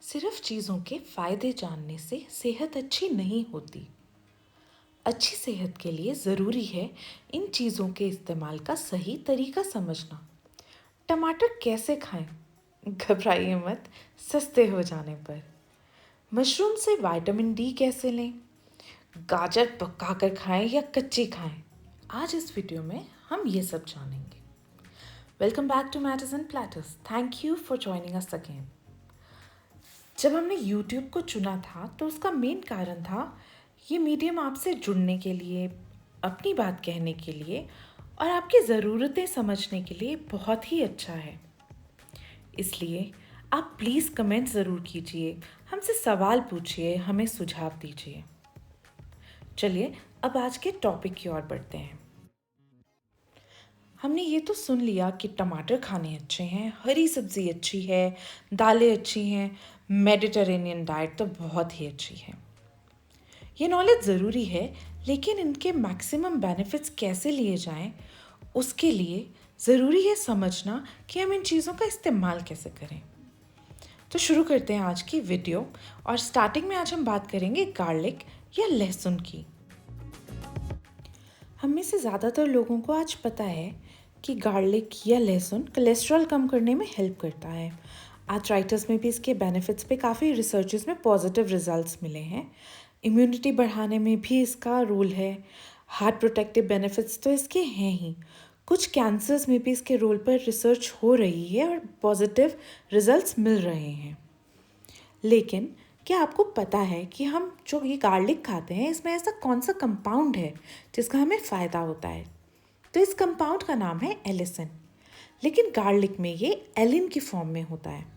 सिर्फ चीज़ों के फायदे जानने से सेहत अच्छी नहीं होती। अच्छी सेहत के लिए ज़रूरी है इन चीज़ों के इस्तेमाल का सही तरीका समझना। टमाटर कैसे खाएं? घबराइए मत, सस्ते हो जाने पर। मशरूम से विटामिन डी कैसे लें? गाजर पकाकर खाएं या कच्ची खाएं? आज इस वीडियो में हम ये सब जानेंगे। Welcome back to Matters and Platters. Thank you for joining us again. जब हमने YouTube को चुना था तो उसका मेन कारण था ये मीडियम आपसे जुड़ने के लिए, अपनी बात कहने के लिए और आपकी ज़रूरतें समझने के लिए बहुत ही अच्छा है। इसलिए आप प्लीज़ कमेंट ज़रूर कीजिए, हमसे सवाल पूछिए, हमें सुझाव दीजिए। चलिए अब आज के टॉपिक की ओर बढ़ते हैं। हमने ये तो सुन लिया कि टमाटर खाने अच्छे हैं, हरी सब्ज़ी अच्छी है, दालें अच्छी हैं, मेडिटेरेनियन डाइट तो बहुत ही अच्छी है। ये नॉलेज ज़रूरी है, लेकिन इनके मैक्सिमम बेनिफिट्स कैसे लिए जाएं, उसके लिए ज़रूरी है समझना कि हम इन चीज़ों का इस्तेमाल कैसे करें। तो शुरू करते हैं आज की वीडियो और स्टार्टिंग में आज हम बात करेंगे गार्लिक या लहसुन की। हम में से ज़्यादातर लोगों को आज पता है कि गार्लिक या लहसुन कोलेस्ट्रॉल कम करने में हेल्प करता है। आर्थराइटिस में भी इसके बेनिफिट्स पे काफ़ी रिसर्चेस में पॉजिटिव रिजल्ट्स मिले हैं। इम्यूनिटी बढ़ाने में भी इसका रोल है। हार्ट प्रोटेक्टिव बेनिफिट्स तो इसके हैं ही। कुछ कैंसर्स में भी इसके रोल पर रिसर्च हो रही है और पॉजिटिव रिजल्ट्स मिल रहे हैं। लेकिन क्या आपको पता है कि हम जो ये गार्लिक खाते हैं इसमें ऐसा कौन सा कंपाउंड है जिसका हमें फ़ायदा होता है? तो इस कंपाउंड का नाम है एलिसिन। लेकिन गार्लिक में ये एलिन की फॉर्म में होता है।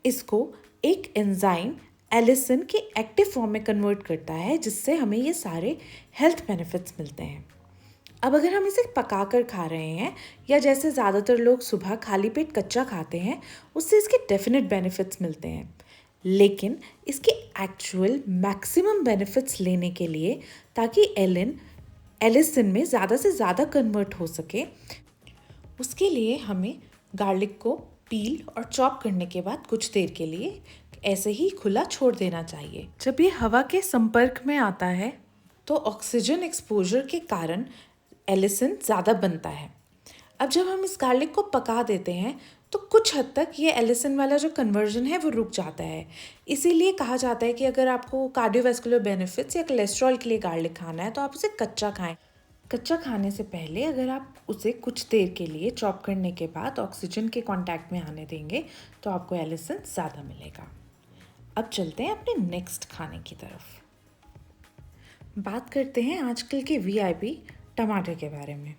इसको एक एंजाइम एलिसिन के एक्टिव फॉर्म में कन्वर्ट करता है, जिससे हमें ये सारे हेल्थ बेनिफिट्स मिलते हैं। अब अगर हम इसे पका कर खा रहे हैं या जैसे ज़्यादातर लोग सुबह खाली पेट कच्चा खाते हैं, उससे इसके डेफिनेट बेनिफिट्स मिलते हैं। लेकिन इसके एक्चुअल मैक्सिमम बेनिफिट्स लेने के लिए, ताकि एलिसिन में ज़्यादा से ज़्यादा कन्वर्ट हो सके, उसके लिए हमें गार्लिक को पील और चॉप करने के बाद कुछ देर के लिए ऐसे ही खुला छोड़ देना चाहिए। जब ये हवा के संपर्क में आता है तो ऑक्सीजन एक्सपोजर के कारण एलिसिन ज़्यादा बनता है। अब जब हम इस गार्लिक को पका देते हैं तो कुछ हद तक ये एलिसिन वाला जो कन्वर्जन है वो रुक जाता है। इसीलिए कहा जाता है कि अगर आपको कार्डियोवैस्कुलर बेनिफिट्स या कोलेस्ट्रॉल के लिए गार्लिक खाना है तो आप उसे कच्चा खाएं। कच्चा खाने से पहले अगर आप उसे कुछ देर के लिए चॉप करने के बाद ऑक्सीजन के कांटेक्ट में आने देंगे तो आपको एलिसिन ज़्यादा मिलेगा। अब चलते हैं अपने नेक्स्ट खाने की तरफ। बात करते हैं आजकल के वीआईपी टमाटर के बारे में।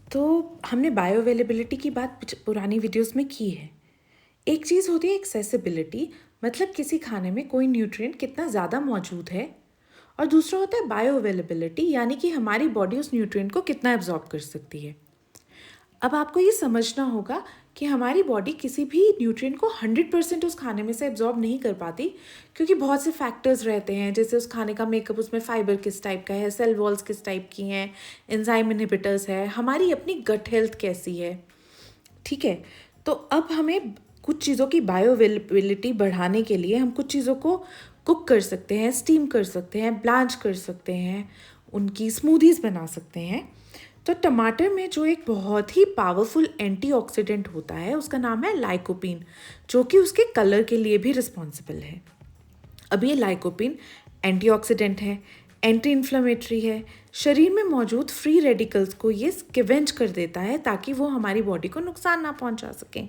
तो हमने बायो अवेलेबिलिटी की बात पुरानी वीडियोस में की है। एक चीज़ होती है एक्सेसिबिलिटी, मतलब किसी खाने में कोई न्यूट्रिएंट कितना ज़्यादा मौजूद है, और दूसरा होता है बायो अवेलेबिलिटी, यानी कि हमारी बॉडी उस न्यूट्रिएंट को कितना एब्जॉर्ब कर सकती है। अब आपको ये समझना होगा कि हमारी बॉडी किसी भी न्यूट्रिएंट को 100% उस खाने में से एब्जॉर्ब नहीं कर पाती, क्योंकि बहुत से फैक्टर्स रहते हैं, जैसे उस खाने का मेकअप, उसमें फाइबर किस टाइप का है, सेल वॉल्स किस टाइप की हैं, एंजाइम इनहिबिटर्स है, हमारी अपनी गट हेल्थ कैसी है। ठीक है, तो अब हमें कुछ चीज़ों की बायो अवेलेबिलिटी बढ़ाने के लिए हम कुछ चीज़ों को कुक कर सकते हैं, स्टीम कर सकते हैं, ब्लांच कर सकते हैं, उनकी स्मूदीज़ बना सकते हैं। तो टमाटर में जो एक बहुत ही पावरफुल एंटीऑक्सीडेंट होता है उसका नाम है लाइकोपीन, जो कि उसके कलर के लिए भी रिस्पॉन्सिबल है। अब ये लाइकोपीन एंटीऑक्सीडेंट है, एंटी इन्फ्लेमेटरी है, शरीर में मौजूद फ्री रेडिकल्स को ये स्किवेंज कर देता है ताकि वो हमारी बॉडी को नुकसान ना पहुंचा सकें।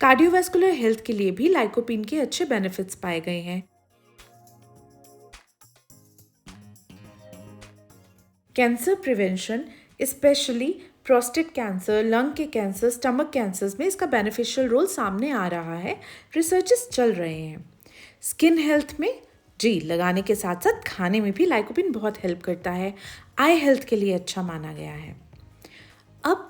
कार्डियोवैस्कुलर हेल्थ के लिए भी लाइकोपीन के अच्छे बेनिफिट्स पाए गए हैं। Cancer prevention, specially prostate cancer, lung के कैंसर, स्टमक कैंसर्स में इसका बेनिफिशियल रोल सामने आ रहा है। रिसर्चेस चल रहे हैं। स्किन हेल्थ में जी लगाने के साथ साथ खाने में भी लाइकोपीन बहुत हेल्प करता है। आई हेल्थ के लिए अच्छा माना गया है। अब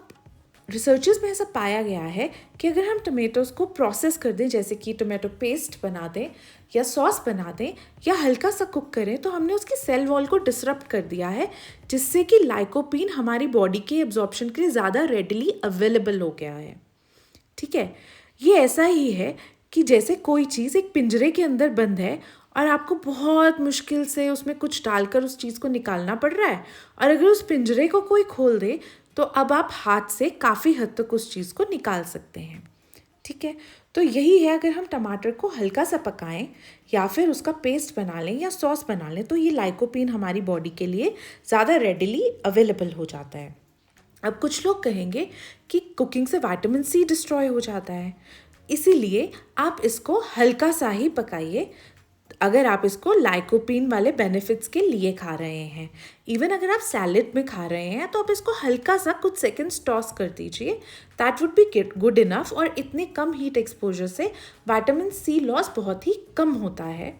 रिसर्चेस में ऐसा पाया गया है कि अगर हम टमेटोज़ को प्रोसेस कर दें, जैसे कि टोमेटो पेस्ट बना दें या सॉस बना दें या हल्का सा कुक करें, तो हमने उसकी सेल वॉल को डिसरप्ट कर दिया है, जिससे कि लाइकोपीन हमारी बॉडी के एब्जॉर्प्शन के लिए ज़्यादा रेडिली अवेलेबल हो गया है। ठीक है, ये ऐसा ही है कि जैसे कोई चीज़ एक पिंजरे के अंदर बंद है और आपको बहुत मुश्किल से उसमें कुछ डालकर उस चीज़ को निकालना पड़ रहा है, और अगर उस पिंजरे को कोई खोल दे तो अब आप हाथ से काफ़ी हद तक उस चीज़ को निकाल सकते हैं। ठीक है, तो यही है, अगर हम टमाटर को हल्का सा पकाएं या फिर उसका पेस्ट बना लें या सॉस बना लें तो ये लाइकोपीन हमारी बॉडी के लिए ज़्यादा रेडिली अवेलेबल हो जाता है। अब कुछ लोग कहेंगे कि कुकिंग से विटामिन सी डिस्ट्रॉय हो जाता है, इसीलिए आप इसको हल्का सा ही पकाइए अगर आप इसको लाइकोपीन वाले बेनिफिट्स के लिए खा रहे हैं। इवन अगर आप सैलेड में खा रहे हैं तो आप इसको हल्का सा कुछ सेकंड्स टॉस कर दीजिए, that would be good enough. और इतनी कम हीट एक्सपोजर से विटामिन सी लॉस बहुत ही कम होता है।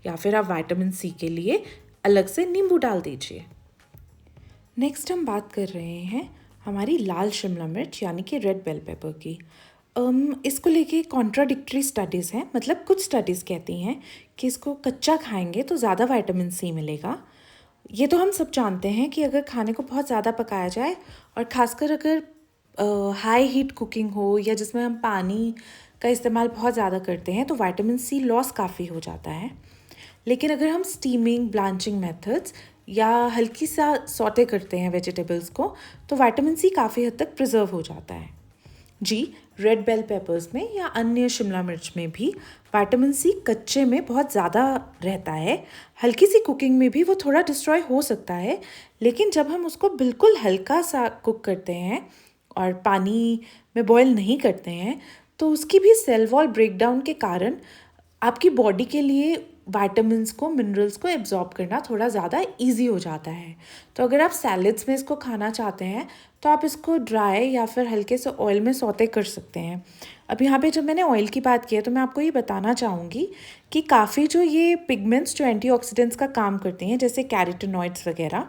या फिर आप विटामिन सी के लिए अलग से नींबू डाल दीजिए। नेक्स्ट हम बात कर रहे हैं हमारी लाल शिमला मिर्च यानी कि रेड बेल पेपर की। इसको लेके कॉन्ट्राडिक्टरी स्टडीज़ हैं, मतलब कुछ स्टडीज़ कहती हैं कि इसको कच्चा खाएंगे तो ज़्यादा विटामिन सी मिलेगा। ये तो हम सब जानते हैं कि अगर खाने को बहुत ज़्यादा पकाया जाए और ख़ासकर अगर हाई हीट कुकिंग हो या जिसमें हम पानी का इस्तेमाल बहुत ज़्यादा करते हैं तो विटामिन सी लॉस काफ़ी हो जाता है। लेकिन अगर हम स्टीमिंग, ब्लांचिंग मेथड्स या हल्की सा सौटे करते हैं वेजिटेबल्स को तो विटामिन सी काफ़ी हद तक प्रिजर्व हो जाता है। जी, रेड बेल पेपर्स में या अन्य शिमला मिर्च में भी विटामिन सी कच्चे में बहुत ज़्यादा रहता है। हल्की सी कुकिंग में भी वो थोड़ा डिस्ट्रॉय हो सकता है, लेकिन जब हम उसको बिल्कुल हल्का सा कुक करते हैं और पानी में बॉईल नहीं करते हैं तो उसकी भी सेल वॉल ब्रेकडाउन के कारण आपकी बॉडी के लिए विटामिन्स को, मिनरल्स को एब्जॉर्ब करना थोड़ा ज़्यादा इजी हो जाता है। तो अगर आप सैलेड्स में इसको खाना चाहते हैं तो आप इसको ड्राई या फिर हल्के से ऑयल में सौते कर सकते हैं। अब यहाँ पे जब मैंने ऑयल की बात की है तो मैं आपको ये बताना चाहूँगी कि काफ़ी जो ये पिगमेंट्स जो एंटीऑक्सीडेंट्स का काम करते हैं, जैसे कैरोटीनॉइड्स वगैरह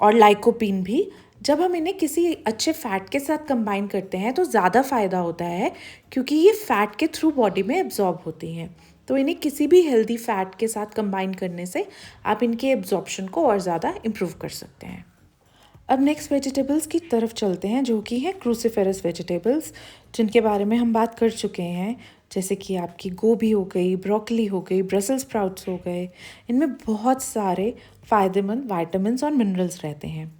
और लाइकोपीन भी, जब हम इन्हें किसी अच्छे फ़ैट के साथ कंबाइन करते हैं तो ज़्यादा फ़ायदा होता है, क्योंकि ये फ़ैट के थ्रू बॉडी में एब्जॉर्ब होती हैं। तो इन्हें किसी भी हेल्दी फ़ैट के साथ कंबाइन करने से आप इनके एब्जॉर्प्शन को और ज़्यादा इम्प्रूव कर सकते हैं। अब नेक्स्ट वेजिटेबल्स की तरफ चलते हैं, जो कि हैं क्रूसीफेरस वेजिटेबल्स, जिनके बारे में हम बात कर चुके हैं, जैसे कि आपकी गोभी हो गई, ब्रोकली हो गई, ब्रसेल्स स्प्राउट्स हो गए। इनमें बहुत सारे फ़ायदेमंद विटामिन्स और मिनरल्स रहते हैं।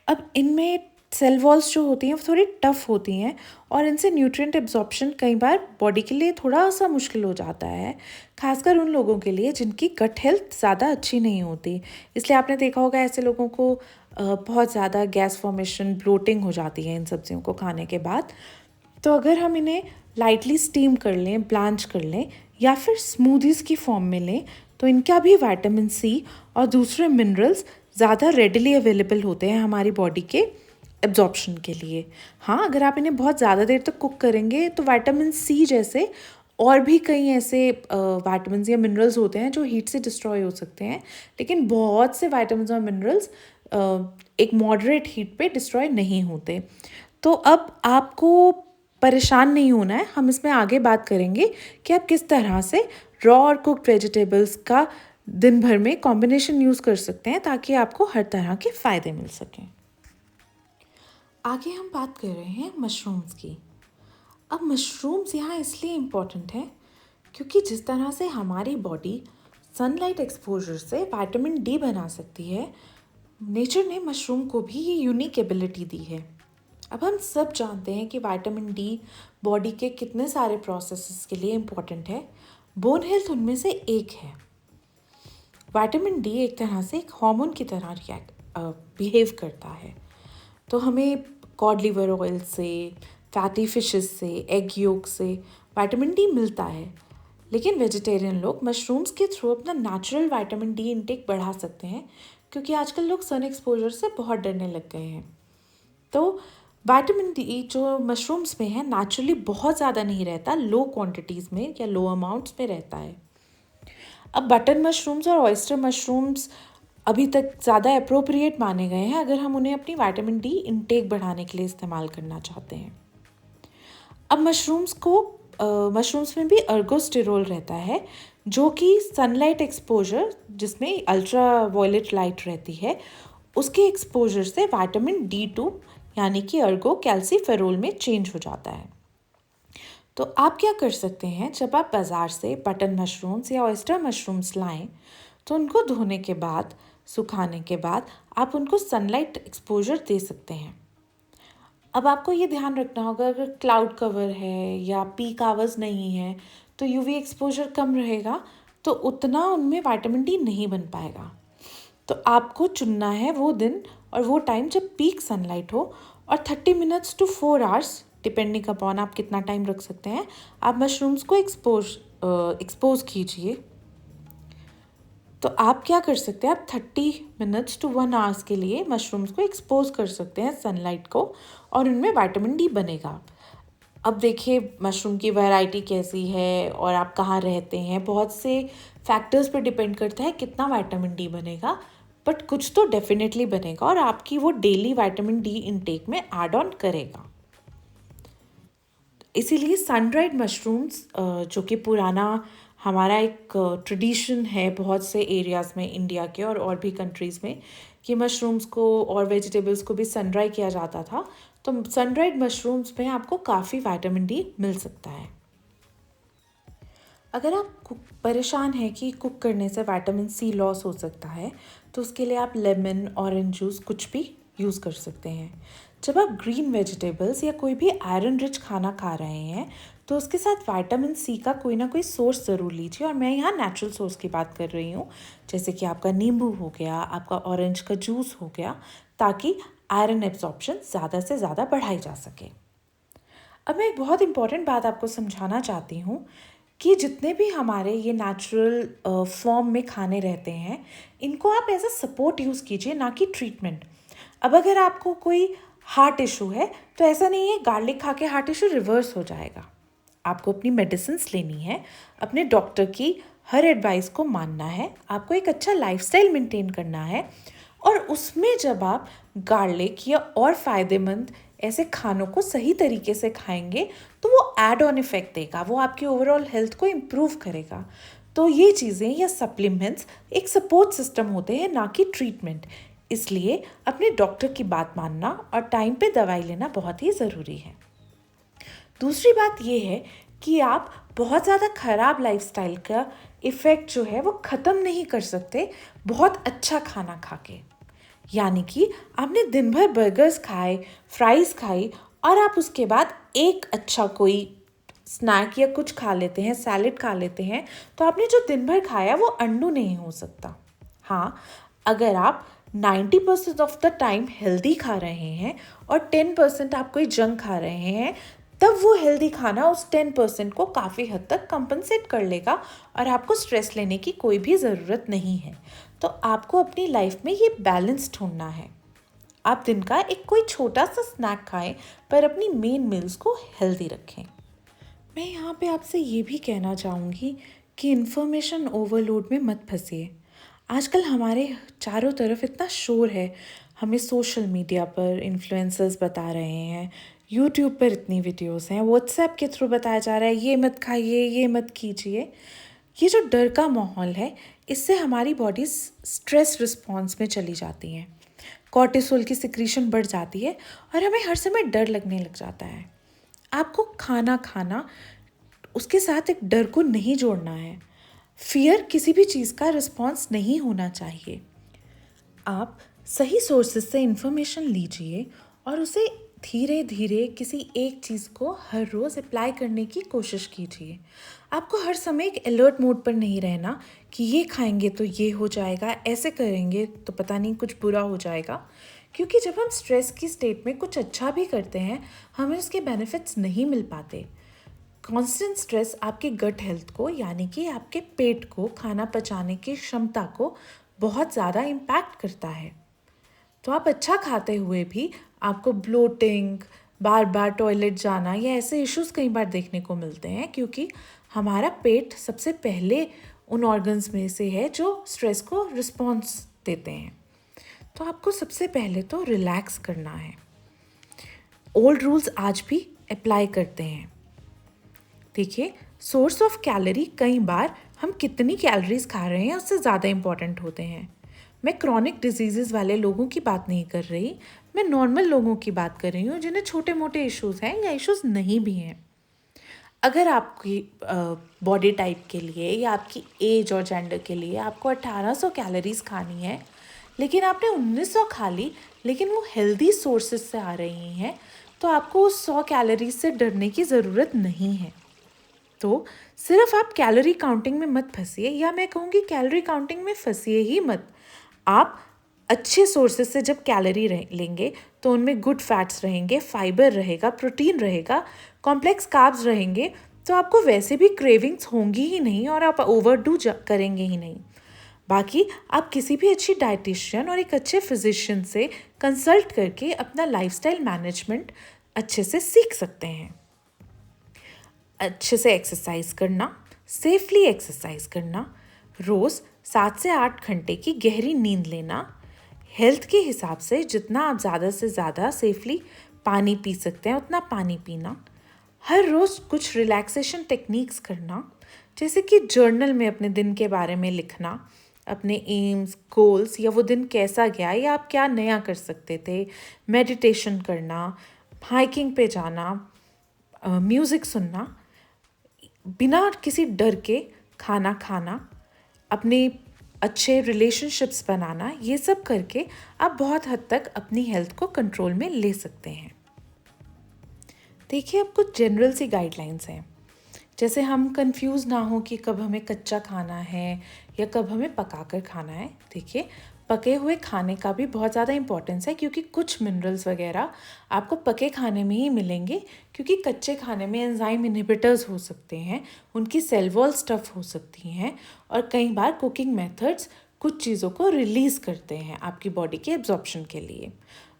अब इनमें सेल वॉल्स जो होती हैं वो थोड़ी टफ़ होती हैं और इनसे न्यूट्रिएंट एब्जॉर्प्शन कई बार बॉडी के लिए थोड़ा सा मुश्किल हो जाता है, खासकर उन लोगों के लिए जिनकी गट हेल्थ ज़्यादा अच्छी नहीं होती। इसलिए आपने देखा होगा ऐसे लोगों को बहुत ज़्यादा गैस फॉर्मेशन, ब्लोटिंग हो जाती है इन सब्जियों को खाने के बाद। तो अगर हम इन्हें लाइटली स्टीम कर लें, ब्लांच कर लें या फिर स्मूदीज़ की फॉर्म में लें तो इनका भी विटामिन सी और दूसरे मिनरल्स ज़्यादा रेडिली अवेलेबल होते हैं हमारी बॉडी के एब्जॉर्प्शन के लिए। हाँ, अगर आप इन्हें बहुत ज़्यादा देर तक कुक करेंगे तो विटामिन सी जैसे और भी कई ऐसे विटामिन्स या मिनरल्स होते हैं जो हीट से डिस्ट्रॉय हो सकते हैं, लेकिन बहुत से विटामिन्स और मिनरल्स एक मॉडरेट हीट पे डिस्ट्रॉय नहीं होते। तो अब आपको परेशान नहीं होना है, हम इसमें आगे बात करेंगे कि आप किस तरह से रॉ और कुक्ड वेजिटेबल्स का दिन भर में कॉम्बिनेशन यूज़ कर सकते हैं ताकि आपको हर तरह के फ़ायदे मिल सकें। आगे हम बात कर रहे हैं मशरूम्स की। अब मशरूम्स यहाँ इसलिए इम्पॉर्टेंट है क्योंकि जिस तरह से हमारी बॉडी सनलाइट एक्सपोजर से विटामिन डी बना सकती है, नेचर ने मशरूम को भी ये यूनिक एबिलिटी दी है। अब हम सब जानते हैं कि विटामिन डी बॉडी के कितने सारे प्रोसेसेस के लिए इम्पॉर्टेंट है, बोन हेल्थ उनमें से एक है। विटामिन डी एक तरह से एक हार्मोन की तरह बिहेव करता है। तो हमें कॉड लिवर ऑयल से, फैटी फिशेस से, एग योक से विटामिन डी मिलता है, लेकिन वेजिटेरियन लोग मशरूम्स के थ्रू अपना नेचुरल विटामिन डी इंटेक बढ़ा सकते हैं, क्योंकि आजकल लोग सन एक्सपोजर से बहुत डरने लग गए हैं। तो विटामिन डी जो मशरूम्स में है नेचुरली बहुत ज़्यादा नहीं रहता, लो क्वांटिटीज़ में या लो अमाउंट्स में रहता है। अब बटन मशरूम्स और ऑयस्टर मशरूम्स अभी तक ज़्यादा अप्रोप्रिएट माने गए हैं अगर हम उन्हें अपनी विटामिन डी इंटेक बढ़ाने के लिए इस्तेमाल करना चाहते हैं। अब मशरूम्स में भी अर्गोस्टेरोल रहता है, जो कि सनलाइट एक्सपोजर जिसमें अल्ट्रा वायलेट लाइट रहती है उसके एक्सपोजर से विटामिन D2 यानी कि अर्गो कैल्सीफेरोल में चेंज हो जाता है। तो आप क्या कर सकते हैं, जब आप बाज़ार से बटन मशरूम्स या ऑयस्टर मशरूम्स लाएं तो उनको धोने के बाद, सुखाने के बाद आप उनको सनलाइट एक्सपोजर दे सकते हैं। अब आपको ये ध्यान रखना होगा, अगर क्लाउड कवर है या पीक आवर्स नहीं है तो यूवी एक्सपोजर कम रहेगा, तो उतना उनमें विटामिन डी नहीं बन पाएगा। तो आपको चुनना है वो दिन और वो टाइम जब पीक सनलाइट हो, और 30 minutes to 4 hours depending upon आप कितना टाइम रख सकते हैं, आप मशरूम्स को एक्सपोज कीजिए। तो आप क्या कर सकते हैं, आप 30 मिनट्स टू 1 आवर्स के लिए मशरूम्स को एक्सपोज कर सकते हैं सनलाइट को, और उनमें विटामिन डी बनेगा। अब देखिए मशरूम की वैरायटी कैसी है और आप कहाँ रहते हैं, बहुत से फैक्टर्स पर डिपेंड करता है कितना विटामिन डी बनेगा, बट कुछ तो डेफिनेटली बनेगा और आपकी वो डेली विटामिन डी इनटेक में ऐड ऑन करेगा। इसीलिए सन ड्राइड मशरूम्स, जो कि पुराना हमारा एक ट्रेडिशन है बहुत से एरियाज़ में इंडिया के और भी कंट्रीज़ में, कि मशरूम्स को और वेजिटेबल्स को भी सन ड्राई किया जाता था। तो सन ड्राइड मशरूम्स में आपको काफ़ी विटामिन डी मिल सकता है। अगर आप परेशान हैं कि कुक करने से विटामिन सी लॉस हो सकता है, तो उसके लिए आप लेमन, ऑरेंज जूस कुछ भी यूज़ कर सकते हैं। जब आप ग्रीन वेजिटेबल्स या कोई भी आयरन रिच खाना खा रहे हैं तो उसके साथ विटामिन सी का कोई ना कोई सोर्स ज़रूर लीजिए, और मैं यहाँ नेचुरल सोर्स की बात कर रही हूँ, जैसे कि आपका नींबू हो गया, आपका ऑरेंज का जूस हो गया, ताकि आयरन एब्जॉर्प्शन ज़्यादा से ज़्यादा बढ़ाई जा सके। अब मैं एक बहुत इंपॉर्टेंट बात आपको समझाना चाहती हूँ कि जितने भी हमारे ये नेचुरल फॉर्म में खाने रहते हैं, इनको आप एज अ सपोर्ट यूज़ कीजिए, ना कि ट्रीटमेंट। अब अगर आपको कोई हार्ट इशू है तो ऐसा नहीं है गार्लिक खा के हार्ट इशू रिवर्स हो जाएगा। आपको अपनी मेडिसिन्स लेनी है, अपने डॉक्टर की हर एडवाइस को मानना है, आपको एक अच्छा लाइफस्टाइल मेंटेन करना है, और उसमें जब आप गार्लिक या और फ़ायदेमंद ऐसे खानों को सही तरीके से खाएंगे तो वो ऐड ऑन इफ़ेक्ट देगा, वो आपकी ओवरऑल हेल्थ को इम्प्रूव करेगा। तो ये चीज़ें या सप्लीमेंट्स एक सपोर्ट सिस्टम होते हैं, ना कि ट्रीटमेंट। इसलिए अपने डॉक्टर की बात मानना और टाइम पे दवाई लेना बहुत ही ज़रूरी है। दूसरी बात ये है कि आप बहुत ज़्यादा ख़राब लाइफस्टाइल का इफ़ेक्ट जो है वो ख़त्म नहीं कर सकते बहुत अच्छा खाना खा के। यानी कि आपने दिन भर बर्गर्स खाए, फ्राइज़ खाई, और आप उसके बाद एक अच्छा कोई स्नैक या कुछ खा लेते हैं, सैलेड खा लेते हैं, तो आपने जो दिन भर खाया वो अनडू नहीं हो सकता। हाँ, अगर आप 90% ऑफ द टाइम हेल्दी खा रहे हैं और 10% आप कोई जंक खा रहे हैं, तब वो हेल्दी खाना उस 10% को काफ़ी हद तक कंपनसेट कर लेगा और आपको स्ट्रेस लेने की कोई भी ज़रूरत नहीं है। तो आपको अपनी लाइफ में ये बैलेंस ढूंढना है। आप दिन का एक कोई छोटा सा स्नैक खाएं, पर अपनी मेन मील्स को हेल्दी रखें। मैं यहाँ पे आपसे ये भी कहना चाहूँगी कि इन्फॉर्मेशन ओवरलोड में मत फंसिए। आजकल हमारे चारों तरफ इतना शोर है, हमें सोशल मीडिया पर इन्फ्लुएंसर्स बता रहे हैं, यूट्यूब पर इतनी वीडियोस हैं, व्हाट्सएप के थ्रू बताया जा रहा है ये मत खाइए, ये मत कीजिए। ये जो डर का माहौल है, इससे हमारी बॉडी स्ट्रेस रिस्पॉन्स में चली जाती है, कॉर्टिसोल की सिक्रीशन बढ़ जाती है और हमें हर समय डर लगने लग जाता है। आपको खाना उसके साथ एक डर को नहीं जोड़ना है। फियर किसी भी चीज़ का रिस्पॉन्स नहीं होना चाहिए। आप सही सोर्सेज से इंफॉर्मेशन लीजिए और उसे धीरे धीरे किसी एक चीज़ को हर रोज़ अप्लाई करने की कोशिश कीजिए। आपको हर समय एक अलर्ट मोड पर नहीं रहना कि ये खाएंगे तो ये हो जाएगा, ऐसे करेंगे तो पता नहीं कुछ बुरा हो जाएगा, क्योंकि जब हम स्ट्रेस की स्टेट में कुछ अच्छा भी करते हैं, हमें उसके बेनिफिट्स नहीं मिल पाते। कांस्टेंट स्ट्रेस आपके गट हेल्थ को, यानी कि आपके पेट को, खाना पचाने की क्षमता को बहुत ज़्यादा इम्पैक्ट करता है। तो आप अच्छा खाते हुए भी आपको ब्लोटिंग, बार बार टॉयलेट जाना या ऐसे इश्यूज कई बार देखने को मिलते हैं, क्योंकि हमारा पेट सबसे पहले उन ऑर्गन्स में से है जो स्ट्रेस को रिस्पॉन्स देते हैं। तो आपको सबसे पहले तो रिलैक्स करना है। ओल्ड रूल्स आज भी अप्लाई करते हैं। देखिए, सोर्स ऑफ कैलोरी कई बार हम कितनी कैलोरीज खा रहे हैं उससे ज़्यादा इम्पॉर्टेंट होते हैं। मैं क्रॉनिक डिजीज़ वाले लोगों की बात नहीं कर रही, मैं नॉर्मल लोगों की बात कर रही हूँ जिन्हें छोटे मोटे इश्यूज़ हैं या इश्यूज़ नहीं भी हैं। अगर आपकी बॉडी टाइप के लिए या आपकी एज और जेंडर के लिए आपको 1800 कैलोरीज खानी है, लेकिन आपने 1900 खा ली, लेकिन वो हेल्दी सोर्सेज से आ रही हैं, तो आपको उस 100 कैलोरीज से डरने की ज़रूरत नहीं है। तो सिर्फ आप कैलोरी काउंटिंग में मत फंसिए, या मैं कहूँगी कैलोरी काउंटिंग में फंसिए ही मत। आप अच्छे सोर्सेज से जब कैलोरी लेंगे तो उनमें गुड फैट्स रहेंगे, फाइबर रहेगा, प्रोटीन रहेगा, कॉम्प्लेक्स कार्ब्स रहेंगे, तो आपको वैसे भी क्रेविंग्स होंगी ही नहीं और आप ओवरडू करेंगे ही नहीं। बाकी आप किसी भी अच्छी डाइटिशियन और एक अच्छे फिजिशियन से कंसल्ट करके अपना लाइफस्टाइल मैनेजमेंट अच्छे से सीख सकते हैं। अच्छे से एक्सरसाइज करना, सेफली एक्सरसाइज करना, रोज़ 7 से 8 घंटे की गहरी नींद लेना, हेल्थ के हिसाब से जितना आप ज़्यादा से ज़्यादा सेफली पानी पी सकते हैं उतना पानी पीना, हर रोज़ कुछ रिलैक्सेशन टेक्निक्स करना, जैसे कि जर्नल में अपने दिन के बारे में लिखना, अपने एम्स, गोल्स या वो दिन कैसा गया या आप क्या नया कर सकते थे, मेडिटेशन करना, हाइकिंग पे जाना, म्यूज़िक सुनना, बिना किसी डर के खाना खाना, अपने अच्छे रिलेशनशिप्स बनाना, ये सब करके आप बहुत हद तक अपनी हेल्थ को कंट्रोल में ले सकते हैं। देखिए, अब कुछ जनरल सी गाइडलाइंस हैं, जैसे हम कंफ्यूज ना हो कि कब हमें कच्चा खाना है या कब हमें पकाकर खाना है। देखिए, पके हुए खाने का भी बहुत ज़्यादा इम्पोर्टेंस है, क्योंकि कुछ मिनरल्स वगैरह आपको पके खाने में ही मिलेंगे, क्योंकि कच्चे खाने में एंजाइम इनहिबिटर्स हो सकते हैं, उनकी सेल वॉल स्टफ हो सकती हैं, और कई बार कुकिंग मेथड्स कुछ चीज़ों को रिलीज़ करते हैं आपकी बॉडी के एब्जॉर्प्शन के लिए।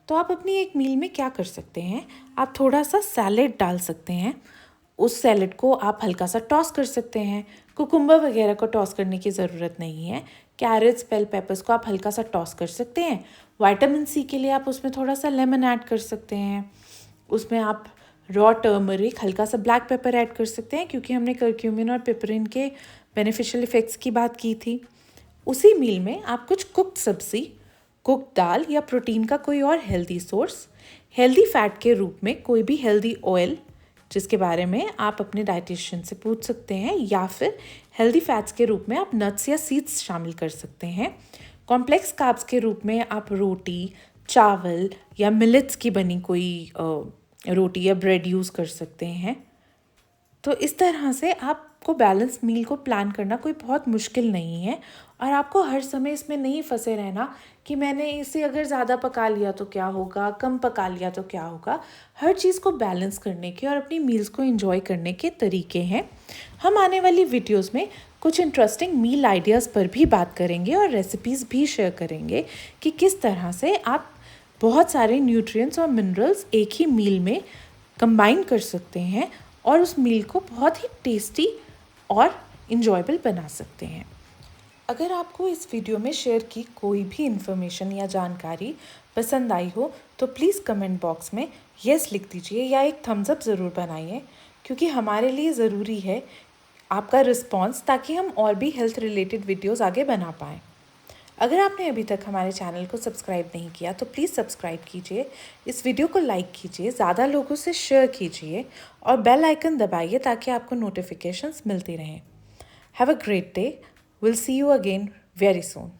तो आप अपनी एक मील में क्या कर सकते हैं, आप थोड़ा सा सैलेड डाल सकते हैं, उस सैलेड को आप हल्का सा टॉस कर सकते हैं। कुकुम्बर वगैरह को टॉस करने की ज़रूरत नहीं है। कैरेट्स, बेल पेपर्स को आप हल्का सा टॉस कर सकते हैं। विटामिन सी के लिए आप उसमें थोड़ा सा लेमन ऐड कर सकते हैं। उसमें आप रॉ टर्मरिक, हल्का सा ब्लैक पेपर ऐड कर सकते हैं, क्योंकि हमने करक्यूमिन और पिपरिन के बेनिफिशियल इफ़ेक्ट्स की बात की थी। उसी मील में आप कुछ कुक्ड सब्ज़ी, कुक्ड दाल या प्रोटीन का कोई और हेल्दी सोर्स, हेल्दी फैट के रूप में कोई भी हेल्दी ऑयल, जिसके बारे में आप अपने डाइटिशियन से पूछ सकते हैं, या फिर हेल्दी फैट्स के रूप में आप नट्स या सीड्स शामिल कर सकते हैं। कॉम्प्लेक्स कार्ब्स के रूप में आप रोटी, चावल या मिलेट्स की बनी कोई रोटी या ब्रेड यूज़ कर सकते हैं। तो इस तरह से आपको बैलेंस मील को प्लान करना कोई बहुत मुश्किल नहीं है, और आपको हर समय इसमें नहीं फंसे रहना कि मैंने इसे अगर ज़्यादा पका लिया तो क्या होगा, कम पका लिया तो क्या होगा। हर चीज़ को बैलेंस करने के और अपनी मील्स को एंजॉय करने के तरीके हैं। हम आने वाली वीडियोस में कुछ इंटरेस्टिंग मील आइडियाज़ पर भी बात करेंगे और रेसिपीज़ भी शेयर करेंगे कि किस तरह से आप बहुत सारे न्यूट्रिएंट्स और मिनरल्स एक ही मील में कंबाइन कर सकते हैं और उस मील को बहुत ही टेस्टी और इंजॉयबल बना सकते हैं। अगर आपको इस वीडियो में शेयर की कोई भी इन्फॉर्मेशन या जानकारी पसंद आई हो तो प्लीज़ कमेंट बॉक्स में यस लिख दीजिए या एक थम्स अप ज़रूर बनाइए, क्योंकि हमारे लिए ज़रूरी है आपका रिस्पॉन्स, ताकि हम और भी हेल्थ रिलेटेड वीडियोस आगे बना पाएँ। अगर आपने अभी तक हमारे चैनल को सब्सक्राइब नहीं किया तो प्लीज़ सब्सक्राइब कीजिए, इस वीडियो को लाइक कीजिए, ज़्यादा लोगों से शेयर कीजिए और बेल आइकन दबाइए ताकि आपको नोटिफिकेशंस मिलती रहें। Have a great day. Will see you again very soon.